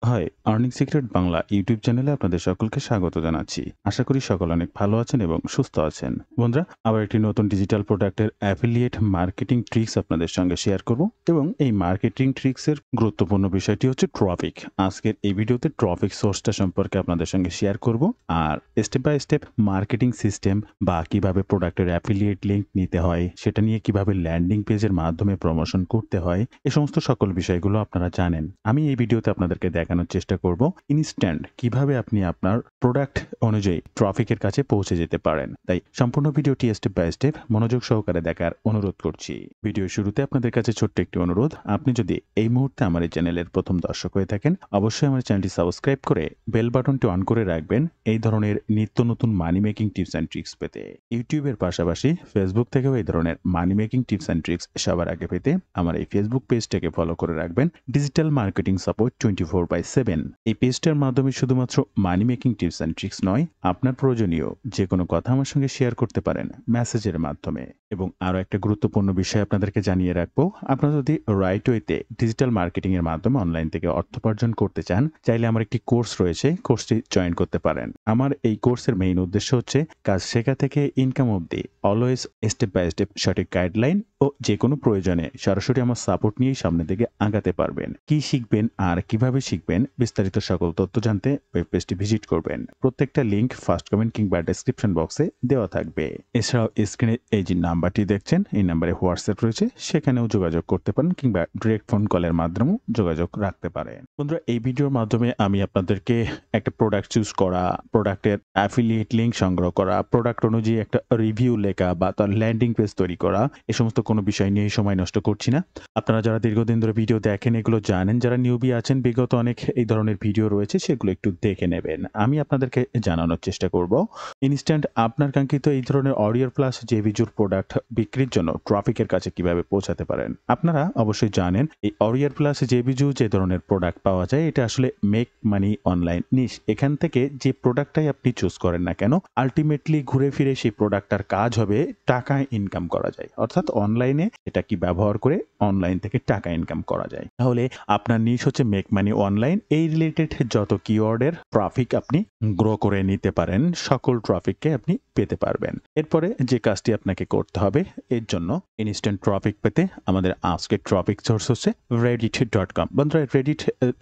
High, earning secret Bangla YouTube চ্যানেলে আপনাদের সকলকে স্বাগত জানাচ্ছি। আশা করি সকল অনেক ভালো আছেন এবং সুস্থ আছেন। বন্ধুরা, আবার একটি নতুন ডিজিটাল প্রোডাক্টের অ্যাফিলিয়েট মার্কেটিং ট্রিক্স আপনাদের সঙ্গে শেয়ার করব এবং এই মার্কেটিং ট্রিক্সের গুরুত্বপূর্ণ বিষয়টি হচ্ছে ট্রাফিক। আজকের এই ভিডিওতে ট্রাফিক সোর্সটা সম্পর্কে আপনাদের সঙ্গে শেয়ার করব আর step by step marketing system বা কিভাবে প্রোডাক্টের অ্যাফিলিয়েট লিঙ্ক নিতে হয়, সেটা নিয়ে কিভাবে ল্যান্ডিং পেজের মাধ্যমে প্রমোশন করতে হয়, এই সমস্ত সকল বিষয়গুলো আপনারা জানেন। আমি এই ভিডিওতে আপনাদেরকে দেখানোর চেষ্টা করব ইনস্ট্যান্ট কিভাবে আপনি আপনার প্রোডাক্ট অনুযায়ী ট্রাফিকের কাছে পৌঁছে যেতে পারেন। তাই সম্পূর্ণ ভিডিওটি স্টেপ বাই স্টেপ মনোযোগ সহকারে দেখার অনুরোধ করছি। ভিডিও শুরুতে আপনাদের কাছে ছোট্ট একটি অনুরোধ, আপনি যদি এই মুহূর্তে আমার এই চ্যানেলের প্রথম দর্শক হয়ে থাকেন, অবশ্যই আমার চ্যানেলটি সাবস্ক্রাইব করে বেল বাটনটি অন করে রাখবেন এই ধরনের নিত্য নতুন মানি মেকিং টিপস অ্যান্ড ট্রিক্স পেতে। ইউটিউবের পাশাপাশি ফেসবুক থেকেও এই ধরনের মানি মেকিং টিপস অ্যান্ড ট্রিক্স সবার আগে পেতে আমার এই ফেসবুক পেজটাকে ফলো করে রাখবেন, ডিজিটাল মার্কেটিং সাপোর্ট 24/7। এই পেজটার মাধ্যমে শুধুমাত্র মানি মেকিং টিপস অ্যান্ড ট্রিক্স নয়, আপনার প্রয়োজনীয় যে কোনো কথা আমার সঙ্গে শেয়ার করতে পারেন মেসেজের মাধ্যমে। এবং আরও একটা গুরুত্বপূর্ণ বিষয় আপনাদেরকে জানিয়ে রাখবো, আপনারা যদি রাইট ওয়েতে ডিজিটাল মার্কেটিং এর মাধ্যমে অনলাইন থেকে অর্থ উপার্জন করতে চান, চাইলে আমার একটি কোর্স রয়েছে, কোর্সটি জয়েন করতে পারেন। আমার এই কোর্সের মেইন উদ্দেশ্য হচ্ছে কাজ শেখা থেকে ইনকাম অবধি অলওয়েজ স্টেপ বাই স্টেপ সঠিক গাইডলাইন ও যে কোনো প্রয়োজনে সরাসরি আমার সাপোর্ট নিয়েই সামনের দিকে আগাতে পারবেন। কি শিখবেন আর কিভাবে শিখবেন, বিস্তারিত সকল তথ্য জানতে ওয়েব পেজটি ভিজিট করবেন। প্রত্যেকটা লিংক ফার্স্ট কমেন্ট কিংবা ডেসক্রিপশন বক্সে দেওয়া থাকবে। এছাড়াও স্ক্রিনে এই যে নাম্বারটি দেখছেন, এই নাম্বারে হোয়াটসঅ্যাপ রয়েছে, সেখানেও যোগাযোগ করতে পারেন কিংবা ডিরেক্ট ফোন কলের মাধ্যমেও যোগাযোগ রাখতে পারেন। বন্ধুরা, এই ভিডিওর মাধ্যমে আমি আপনাদেরকে একটা প্রোডাক্ট চুজ করা, প্রোডাক্টের অ্যাফিলিয়েট লিংক সংগ্রহ করা, প্রোডাক্ট অনুযায়ী একটা রিভিউ লেখা বা তার ল্যান্ডিং পেজ তৈরি করা, এই সমস্ত কোনো বিষয় নিয়ে সময় নষ্ট করছি না। আপনারা যারা দীর্ঘদিন ধরে ভিডিও দেখেন এগুলো জানেন, যারা নিউবি আছেন বিগত অনেক এই ধরনের ভিডিও রয়েছে, সেগুলো একটু দেখে নেবেন। আমি আপনাদেরকে জানানোর চেষ্টা করব ইনস্ট্যান্ট আপনার কাঙ্ক্ষিত এই ধরনের অডিওর প্লাস জেভিজুর প্রোডাক্ট বিক্রির জন্য ট্রাফিকের কাছে কিভাবে পৌঁছাতে পারেন। আপনারা অবশ্যই জানেন এই অডিওর প্লাস জেভিজু যে ধরনের প্রোডাক্ট পাওয়া যায়, এটা আসলে মেক মানি অনলাইন নিশ। এখান থেকে যে প্রোডাক্টটাই আপনি চুজ করেন না কেন, আলটিমেটলি ঘুরে ফিরে সেই প্রোডাক্টটার কাজ হবে টাকা ইনকাম করা যায়, অর্থাৎ অনলাইনে এটা কি ব্যবহার করে অনলাইন থেকে টাকা ইনকাম করা যায়। তাহলে আপনার নিশ হচ্ছে মেক মানি অনলাইন। এই রিলেটেড যত কিওয়ার্ডের ট্রাফিক আপনি গ্রো করে নিতে পারেন, সকল ট্রাফিককে আপনি পেতে পারবেন। এরপরে যে কাজটি আপনাকে করতে হবে, এর জন্য ইনস্ট্যান্ট ট্রাফিক পেতে আমাদের আজকের ট্রাফিক সোর্স হচ্ছে reddit.com। বন্ধুরা, রেডিট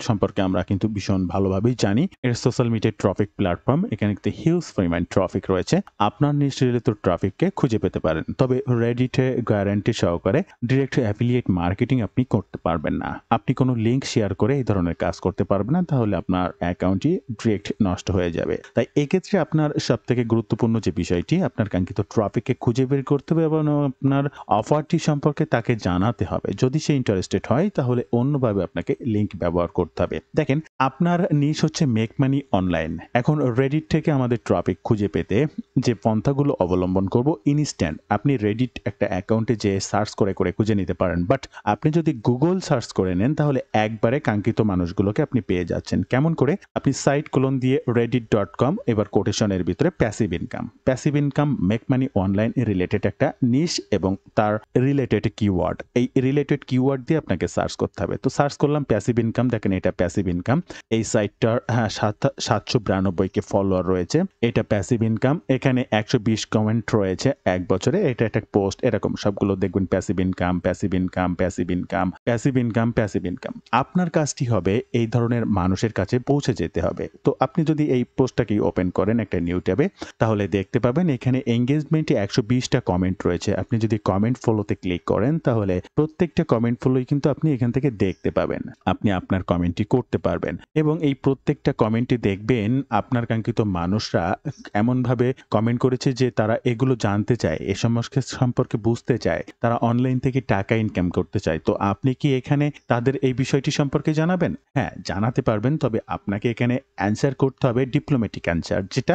সম্পর্কে আমরা কিন্তু ভীষণ ভালোভাবেই জানি। এর সোশ্যাল মিডিয়া ট্রাফিক প্ল্যাটফর্ম, এখানে একটি হিউজ পরিমাণ ট্রাফিক রয়েছে। আপনার নিশ রিলেটেড ট্রাফিককে খুঁজে পেতে পারেন, তবে রেডিটে গ্যারান্টি সহকারে ডিরেক্ট অ্যাফিলিয়েট মার্কেটিং আপনি করতে পারবেন না। আপনি কোনো লিঙ্ক শেয়ার করে এই ধরনের কাজ করতে পারবেন না, তাহলে আপনার অ্যাকাউন্টটি ডিরেক্ট নষ্ট হয়ে যাবে। তাই এক্ষেত্রে আপনার সবথেকে গুরুত্বপূর্ণ যে বিষয়টি, আপনার কাঙ্ক্ষিত ট্রাফিককে খুঁজে বের করতে হবে এবং আপনার অফারটি সম্পর্কে তাকে জানাতে হবে। যদি সে ইন্টারেস্টেড হয়, তাহলে অন্যভাবে আপনাকে লিঙ্ক ব্যবহার করতে হবে। দেখেন, আপনার নিশ হচ্ছে মেক মানি অনলাইন। এখন রেডিট থেকে আমাদের ট্রাফিক খুঁজে পেতে যে পন্থাগুলো অবলম্বন করব, ইনস্ট্যান্ট আপনি রেডিট একটা অ্যাকাউন্টে যে সার্চ করে করে খুঁজে নিতে পারেন, বাট আপনি যদি গুগল সার্চ করে নেন, তাহলে একবারে কাঙ্ক্ষিত মানুষগুলোকে আপনি পেয়ে যাচ্ছেন। কেমন করে? আপনি সাইট কোলন দিয়ে reddit.com, এবার কোটেশনের ভিতরে passive income, passive income make money online related একটা নিশ এবং তার রিলেটেড কিওয়ার্ড, এই রিলেটেড কিওয়ার্ড দিয়ে আপনাকে সার্চ করতে হবে। তো সার্চ করলাম প্যাসিভ ইনকাম, দেখেন এটা প্যাসিভ ইনকাম। এই সাইটটার 792 কে ফলোয়ার রয়েছে, এটা প্যাসিভ ইনকাম। এখানে 120 কমেন্ট রয়েছে এক বছরে, এটা একটা পোস্ট, এরকম সবগুলো দেখবেন passive income, passive income, passive income, passive income, passive income. আপনার কাজটি হবে এই ধরনের মানুষের কাছে পৌঁছে যেতে হবে। তো আপনি যদি এই পোস্টটাকে ওপেন করেন একটা নিউ ট্যাবে, তাহলে দেখতে পাবেন এখানে এঙ্গেজমেন্টে 120টা কমেন্ট রয়েছে। আপনি যদি কমেন্ট ফলোতে ক্লিক করেন, তাহলে প্রত্যেকটা কমেন্ট ফলোই কিন্তু আপনি এখান থেকে দেখতে পাবেন। আপনি আপনার কমেন্টটি করতে পারবেন এবং এই প্রত্যেকটা কমেন্টে দেখবেন আপনার কাঙ্ক্ষিত মানুষরা এমনভাবে কমেন্ট করেছে যে তারা এগুলো জানতে চায়, এ সমস্ত সম্পর্কে বুঝতে চায়, তারা অনলাইন থেকে টাকা ইনকাম করতে চায়। তো আপনি কি এখানে তাদের এই বিষয়টি সম্পর্কে জানাবেন? হ্যাঁ, জানাতে পারবেন, তবে আপনাকে এখানে অ্যান্সার করতে হবে ডিপ্লোম্যাটিক অ্যান্সার, যেটা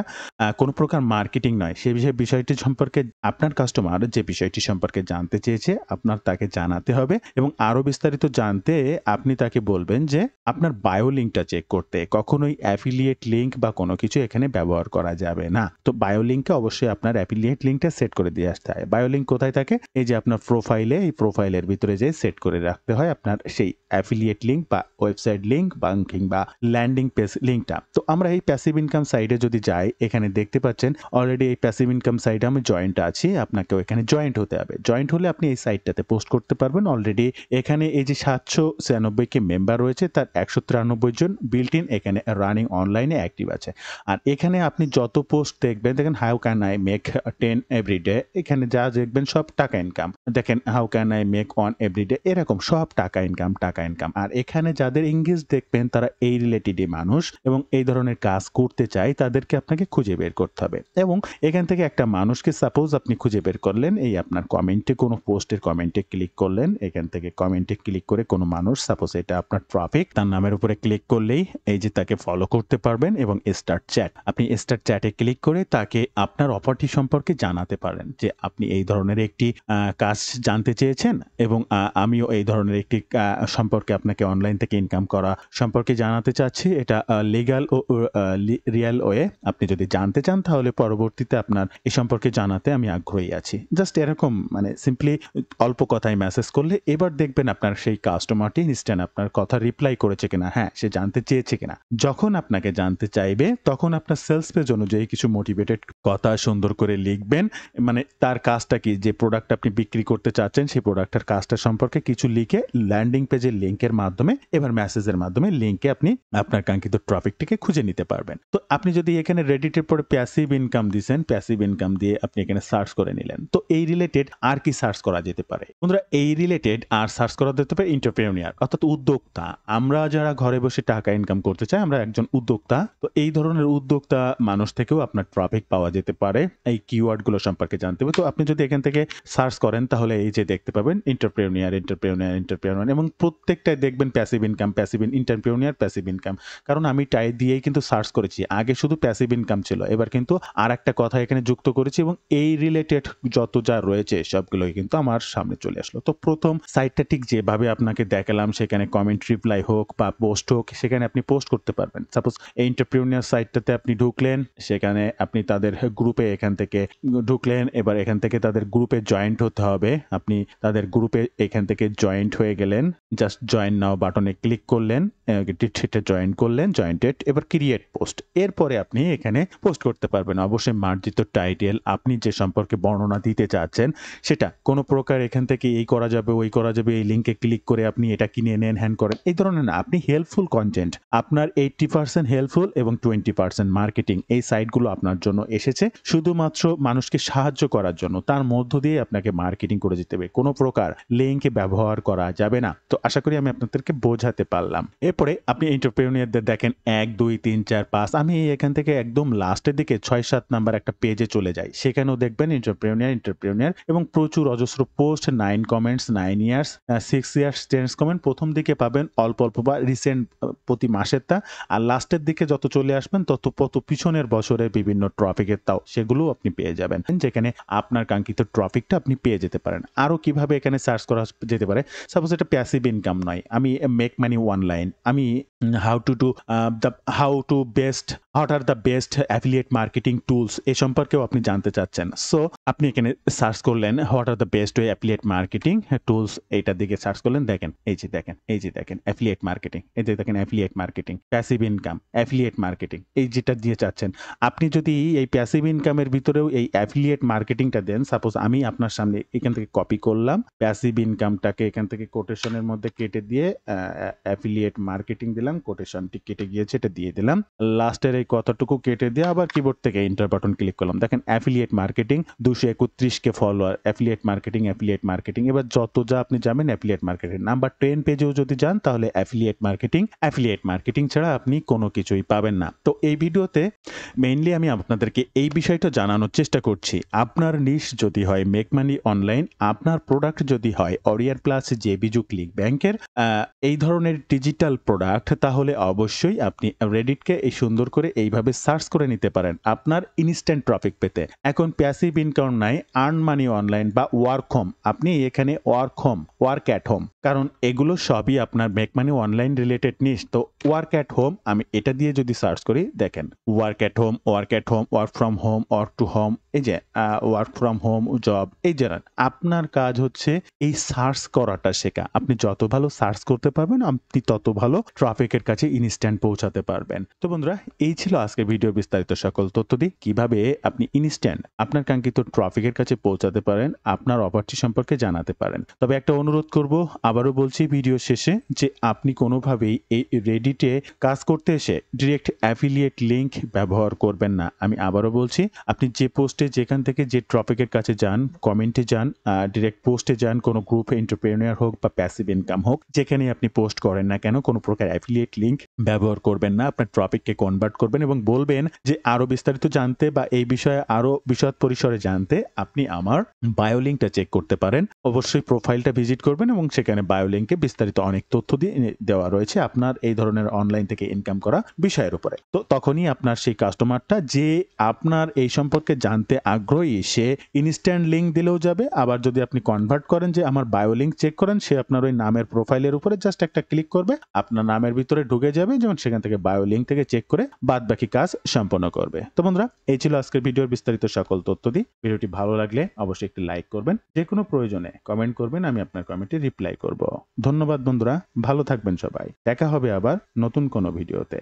কোনো প্রকার মার্কেটিং নয়। সে বিষয়টি সম্পর্কে আপনার কাস্টমার যে বিষয়টি সম্পর্কে জানতে চেয়েছে, আপনার তাকে জানাতে হবে এবং আরও বিস্তারিত জানতে আপনি তাকে বলবেন যে আপনার বায়ো লিঙ্কটা চেক করতে। কখনোই অ্যাফিলিয়েট লিঙ্ক বা কোনো কিছু এখানে ব্যবহার করা যাবে না। তো বায়ো লিঙ্কে অবশ্যই আপনার অ্যাফিলিয়েট লিঙ্কটা সেট করে দিয়ে আসতে হয়। বায়ো লিঙ্ক কোথায় থাকে? এই যে আপনার প্রোফাইলে, এই প্রোফাইলের ভিতরে যে সেট করে রাখতে হয় আপনার সেই অ্যাফিলিয়েট লিঙ্ক বা ওয়েবসাইট লিঙ্ক কিংবা ল্যান্ডিং পেজ লিঙ্কটা। তো আমরা এই প্যাসিভ ইনকাম সাইটে যদি যাই, এখানে দেখতে পাচ্ছেন অলরেডি এই প্যাসিভ ইনকাম সাইটে আমি জয়েন্ট আছি। আপনাকেও এখানে জয়েন্ট হতে হবে। জয়েন্ট হলে আপনি এই সাইটটাতে পোস্ট করতে পারবেন। অলরেডি এখানে এই যে 796 কে মেম্বার রয়েছে, তার 193 জন বিল্ট ইন এখানে রানিং অনলাইনে অ্যাক্টিভ আছে। আর এখানে আপনি যত পোস্ট দেখবেন, দেখেন how can I make 10 everyday, এখানে যা দেখবেন সব টাকা ইনকাম। দেখেন how can I make 1 everyday, এরকম সব টাকা ইনকাম, টাকা ইনকাম। আর এখানে যাদের এঙ্গেজ দেখবেন তারা এই রিলেটেডই মানুষ এবং এই ধরনের কাজ করতে চায়, তাদেরকে আপনাকে খুঁজে বের করতে হবে। এবং এখান থেকে একটা মানুষকে সাপোজ আপনি খুঁজে বের করলেন, এই আপনার কমেন্টে কোনো পোস্টের কমেন্টে ক্লিক করলেন, এখান থেকে কমেন্টে ক্লিক করে কোনো মানুষ, সাপোজ এটা আপনার ট্রাফিক, তার নামের উপরে ক্লিক করলেই এই যে তাকে ফলো করতে পারবেন এবং স্টার্ট চ্যাট, আপনি স্টার্ট চ্যাটে ক্লিক করে তাকে আপনার অফারটি সম্পর্কে জানাতে পারেন যে আপনি এই ধরনের একটি কাজ জানতে চেয়েছেন এবং আমিও এই ধরনের একটি সম্পর্কে আপনাকে অনলাইন থেকে ইনকাম করা সম্পর্কে জানাতে চাচ্ছি। এটা লিগ্যাল ও রিয়েল ওয়ে, আপনি যদি জানতে চান তাহলে পরবর্তীতে আপনার এ সম্পর্কে জানাতে আমি আগ্রহী আছি। জাস্ট এরকম মানে সিম্পলি অল্প কথায় মেসেজ করলে এবার দেখবেন আপনার সেই কাস্টমারটি ইনস্ট্যান্ট আপনার কথা রিপ্লাই করেছে কিনা, হ্যাঁ সে জানতে চেয়েছে কিনা। যখন আপনাকে জানতে চাইবে তখন আপনার সেলস পেজ অনুযায়ী কিছু মোটিভেটেড কথা সুন্দর করে লিখবেন, মানে তার কাজটা কি, যে প্রোডাক্ট আপনি বিক্রি করতে চাচ্ছেন সেই প্রোডাক্টের কাজটা সম্পর্কে কিছু লিখে ল্যান্ডিং পেজের লিঙ্কের মাধ্যমে, এবার মেসেজের মাধ্যমে লিঙ্কে আপনি আপনার কাঙ্ক্ষিত ট্রাফিকটিকে খুঁজে নিতে পারবেন। তো আপনি যদি এখানে রেডিটের পরে প্যাসিভ ইনকাম দিয়েছেন, প্যাসিভ ইনকাম দিয়ে আপনি এখানে সার্চ করে নিলেন, তো এই রিলেটেড আর কি সার্চ করা যেতে পারে বন্ধুরা? এই রিলেটেড আর সার্চ করা যেতে পারে এন্টারপ্রেনিউর, অর্থাৎ উদ্যোক্তা। আমরা যারা ঘরে বসে টাকা ইনকাম করতে চাই, আমরা একজন উদ্যোক্তা, তো এই ধরনের উদ্যোক্তা মানুষ থেকেও আপনার ট্রাফিক পাওয়া যেতে পারে। এই কিওয়ার্ডগুলো সম্পর্কে জানতে হবে। তো আপনি যদি এখান থেকে সার্চ করেন তাহলে এই যে দেখতে পাবেন এন্টারপ্রেনিউর, এন্টারপ্রেনিউর, এন্টারপ্রেনিউর, এবং প্রত্যেকটাই দেখবেন passive income, passive entrepreneur, passive income. কারণ আমি টাই দিয়েই কিন্তু সার্চ করেছি, আগে শুধু প্যাসিভ ইনকাম ছিল, এবার কিন্তু আর একটা কথা এখানে যুক্ত করেছি এবং এই রিলেটেড যত যা রয়েছে সবগুলোই কিন্তু আমার সামনে চলে আসলো। তো প্রথম সাইটটা ঠিক যেভাবে আপনাকে দেখালাম, সেখানে কমেন্ট রিপ্লাই হোক বা পোস্ট হোক, সেখানে আপনি পোস্ট করতে পারবেন। সাপোজ এই এন্টারপ্রেনিউর সাইটটাতে আপনি ঢুকলেন, সেখানে আপনি তাদের গ্রুপে এখান থেকে ঢুকলেন, এবার এখান থেকে তাদের গ্রুপে জয়েন্ট হতে হবে। আপনি তাদের গ্রুপে এখান থেকে জয়েন্ট হয়ে গেলেন, জাস্ট জয়েন নাও বাটনে ক্লিক করলেন, সেটা জয়েন করলেন, জয়েন্টেড, এবার ক্রিয়েট পোস্ট, এরপরে আপনি এখানে পোস্ট করতে পারবেন। অবশ্যই মার্জিত টাইটেল, আপনি যে সম্পর্কে বর্ণনা দিতে চাচ্ছেন সেটা, কোনো প্রকার এখান থেকে এই করা যাবে ওই করা যাবে, এই লিঙ্কে ক্লিক করে আপনি এটা কিনে নেন, হ্যান করেন, এই ধরনের না। আপনি হেল্পফুল কন্টেন্ট, আপনার 80% হেল্পফুল এবং 20% মার্কেটিং, এই সাইটগুলো আপনার জন্য এসেছে শুধুমাত্র মানুষকে সাহায্য করার জন্য, তার মধ্য দিয়ে আপনাকে মার্কেটিং করে যেতে হবে, কোনো প্রকার লিঙ্কে ব্যবহার করা যাবে না। তো আশা করি আমি আপনাদেরকে বোঝাতে পারলাম। এরপরে আপনি এন্টারপ্রেনিউরদের দেখেন 1 2 3 4 5, আমি এখান থেকে একদম লাস্টের দিকে 6 7 নাম্বার একটা পেজে চলে যাই, সেখানেও দেখবেন এন্টারপ্রেনিউর এবং প্রচুর অজস্র post, 9 comments, 9 years, 6 years, 10 comment. প্রথম দিকে পাবেন অল্প অল্প বা রিসেন্ট প্রতি মাসের তা, আর লাস্টের দিকে যত চলে আসবেন তত পিছনের বছরের বিভিন্ন ট্রফিকের তাও সেগুলো আপনি পেয়ে যাবেন, যেখানে আপনার কাঙ্ক্ষিত ট্রফিকটা আপনি পেয়ে যেতে পারেন। আরও কিভাবে এখানে সার্চ করা যেতে পারে, সাপোজ এটা প্যাসিভ ইনকাম নয়, আমি মেক মানি অনলাইন, আমি what are the best affiliate marketing tools এই সম্পর্কেও আপনি জানতে চাচ্ছেন। সো আপনি এখানে সার্চ করলেন what are the best way affiliate marketing tools, এইটার দিকে সার্চ করলেন, দেখেন এই যে দেখেন অ্যাফিলিয়েট মার্কেটিং, এই যে দেখেন affiliate marketing, passive income, affiliate marketing, এই যেটা দিয়ে চাচ্ছেন। আপনি যদি এই প্যাসিভ ইনকামের ভিতরেও এই অ্যাফিলিয়েট মার্কেটিংটা দেন, সাপোজ আমি আপনার সামনে এখান থেকে কপি করলাম, প্যাসিভ ইনকামটাকে এখান থেকে কোটেশনের মধ্যে কেটে দিয়ে অ্যাফিলিয়েট মার্কেটিং দিলাম, কোটেশনটি কেটে গিয়েছে, এটা দিয়ে দিলাম, লাস্টের এই কথাটুকু কেটে দিয়ে আবার কিবোর্ড থেকে এন্টার বাটন ক্লিক করলাম, দেখেন অ্যাফিলিয়েট মার্কেটিং 231 কে ফলোয়ার, অ্যাফিলিয়েট মার্কেটিং। এবার যত যা আপনি যাবেন অ্যাফিলিয়েট মার্কেটিং, নাম্বার 10 পেজেও যদি যান তাহলে অ্যাফিলিয়েট মার্কেটিং ছাড়া আপনি কোনো কিছুই পাবেন না। তো এই ভিডিওতে মেইনলি আমি আপনাদেরকে এই বিষয়টা জানানোর চেষ্টা করছি, আপনার নিশ যদি হয় মেক মানি অনলাইন, আপনার প্রোডাক্ট যদি হয় অরিয়ার প্লাস, জেবিজু, ক্লিক ব্যাংকের এই ধরনের ডিজিটাল প্রোডাক্ট, তাহলে অবশ্যই আপনি রেডিটকে এই সুন্দর করে এইভাবে সার্চ করে নিতে পারেন আপনার ইনস্ট্যান্ট ট্রাফিক পেতে। এখন প্যাসিভ ইনকাম নাই, আর্ন মানি অনলাইন বা ওয়ার্ক হোম, আপনি এখানে ওয়ার্ক অ্যাট হোম, কারণ এগুলো সবই আপনার মেক মানি অনলাইন রিলেটেড নিশ। তো ওয়ার্ক অ্যাট হোম, আমি এটা দিয়ে যদি সার্চ করি, দেখেন work at home, work from home, work to home, এই যে ওয়ার্ক ফ্রম হোম জব, এই যে আপনার কাজ হচ্ছে এই সার্চ করাটা শেখা। আপনি যত ভালো সার্চ করতে পারবেন আপনি তত ভালো ভালো ট্রাফিকের কাছে ইনস্ট্যান্ট পৌঁছাতে পারবেন। তো বন্ধুরা, এই ছিল আজকের ভিডিও বিস্তারিত সকল তথ্য দিয়ে কিভাবে আপনি ইনস্ট্যান্ট আপনার কাঙ্ক্ষিত ট্রাফিকের কাছে পৌঁছাতে পারেন, আপনার অফারটি সম্পর্কে জানাতে পারেন। তবে একটা অনুরোধ করব, আবারও বলছি ভিডিও শেষে, যে আপনি কোনোভাবেই এই রেডিটে কাজ করতে এসে ডিরেক্ট অ্যাফিলিয়েট লিংক ব্যবহার করবেন না। আমি আবারও বলছি, আপনি যে পোস্টে যেখান থেকে যে টপিকের কাছে যান, কমেন্টে যান, ডিরেক্ট পোস্টে যান, কোনো গ্রুপে এন্টারপ্রেনিউর হোক বা প্যাসিভ ইনকাম হোক, যেখানেই আপনি পোস্ট করেন না কেন, কোনো প্রকার অ্যাফিলিয়েট লিংক ব্যবহার করবেন না। আপনার টপিককে কনভার্ট করবেন এবং বলবেন যে আরো বিস্তারিত জানতে বা এই বিষয়ে আরো বিশদ পরিসরে জানতে আপনি আমার বায়ো লিঙ্কটা চেক করতে পারেন। অবশ্যই প্রোফাইলটা ভিজিট করবেন এবং সেখানে বায়ো লিঙ্কে বিস্তারিত অনেক তথ্য দিয়ে দেওয়া রয়েছে আপনার এই ধরনের অনলাইন থেকে ইনকাম করা বিষয়ের উপরে। তো তখনই আপনার সেই কাস্টমারটা যে আপনার এই সম্পর্কে জানতে আগ্রহী, সে ইনস্ট্যান্ট লিঙ্ক দিলেও যাবে। আবার যদি আপনি কনভার্ট করেন যে আমার বায়ো লিঙ্ক চেক করেন, সে আপনার ওই নামের প্রোফাইলের উপরে জাস্ট একটা ক্লিক করবে, আপনার নামের ভিতরে ঢুকে যাবে, যেমন সেখান থেকে বায়ো লিঙ্ক থেকে চেক করে বাদ বাকি কাজ সম্পন্ন করবে। তো বন্ধুরা, এই ছিল আজকের ভিডিওর বিস্তারিত সকল তথ্য দিয়ে। ভিডিওটি ভালো লাগলে অবশ্যই একটি লাইক করবেন, যে কোনো প্রয়োজনে কমেন্ট করবেন, আমি আপনার কমেন্টে রিপ্লাই করব। ধন্যবাদ বন্ধুরা, ভালো থাকবেন সবাই। দেখা হবে আবার নতুন কোনো ভিডিওতে।